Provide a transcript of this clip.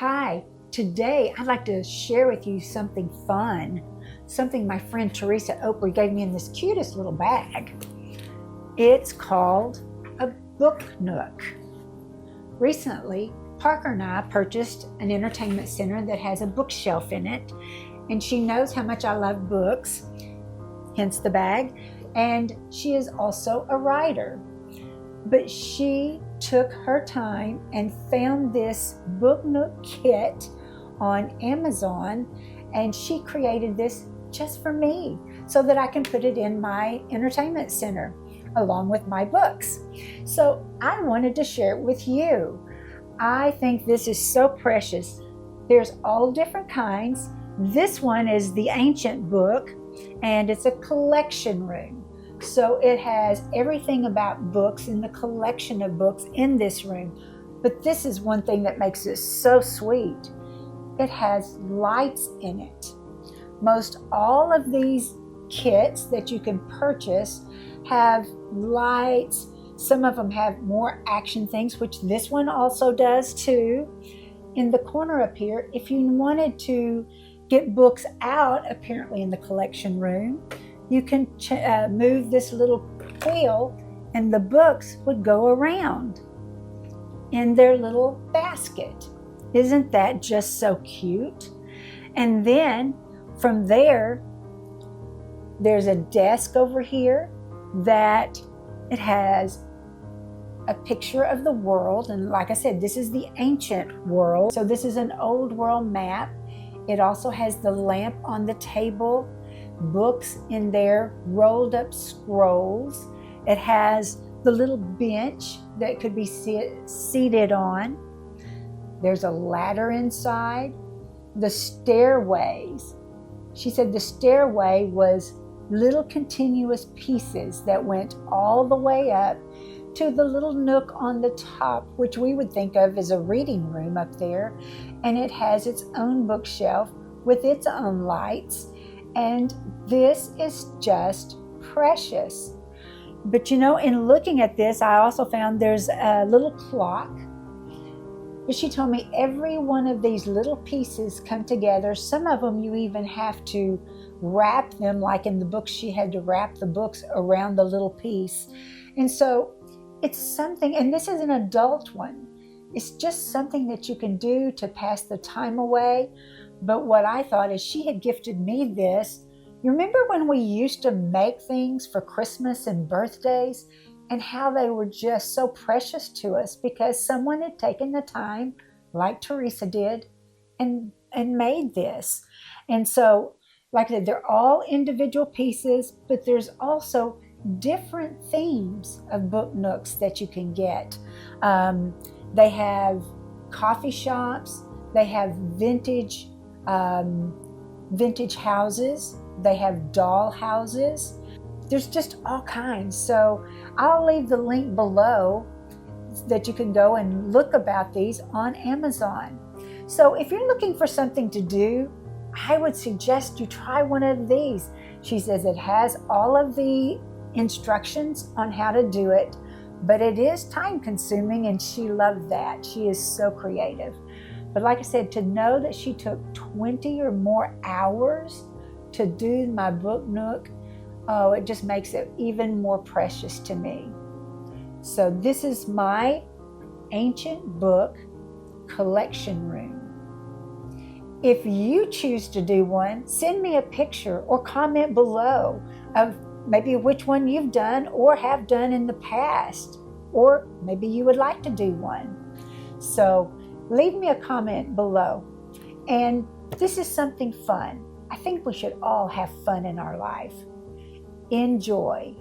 Hi, today I'd like to share with you something fun, something my friend Teresa Oakley gave me in this cutest little bag. It's called a book nook. Recently, Parker and I purchased an entertainment center that has a bookshelf in it, and she knows how much I love books, hence the bag, and she is also a writer. But she took her time and found this book nook kit on Amazon, and she created this just for me so that I can put it in my entertainment center along with my books. So I wanted to share it with you. I think this is so precious. There's all different kinds. This one is the ancient book, and it's a collection room. So it has everything about books and the collection of books in this room. But this is one thing that makes it so sweet. It has lights in it. Most all of these kits that you can purchase have lights. Some of them have more action things, which this one also does too. In the corner up here, if you wanted to get books out, apparently in the collection room, you can move this little wheel and the books would go around in their little basket. Isn't that just so cute? And then from there, there's a desk over here that it has a picture of the world. And like I said, this is the ancient world. So this is an old world map. It also has the lamp on the table, books in there, rolled up scrolls. It has the little bench that could be seated on. There's a ladder inside. The stairways. She said the stairway was little continuous pieces that went all the way up to the little nook on the top, which we would think of as a reading room up there. And it has its own bookshelf with its own lights. And this is just precious. But you know, in looking at this, I also found there's a little clock. But she told me every one of these little pieces come together. Some of them you even have to wrap them, like in the books, she had to wrap the books around the little piece. And so it's something, and this is an adult one. It's just something that you can do to pass the time away. But what I thought is she had gifted me this. You remember when we used to make things for Christmas and birthdays and how they were just so precious to us because someone had taken the time, like Teresa did, and made this. And so, like I said, they're all individual pieces, but there's also different themes of book nooks that you can get. They have coffee shops, they have vintage houses, they have doll houses. There's just all kinds. So I'll leave the link below that you can go and look about these on Amazon. So if you're looking for something to do, I would suggest you try one of these. She says it has all of the instructions on how to do it, but it is time consuming, and she loved that. She is so creative. But like I said, to know that she took 20 or more hours to do my book nook, oh, it just makes it even more precious to me. So this is my ancient book collection room. If you choose to do one, send me a picture or comment below of maybe which one you've done or have done in the past, or maybe you would like to do one. So leave me a comment below. And this is something fun. I think we should all have fun in our life. Enjoy.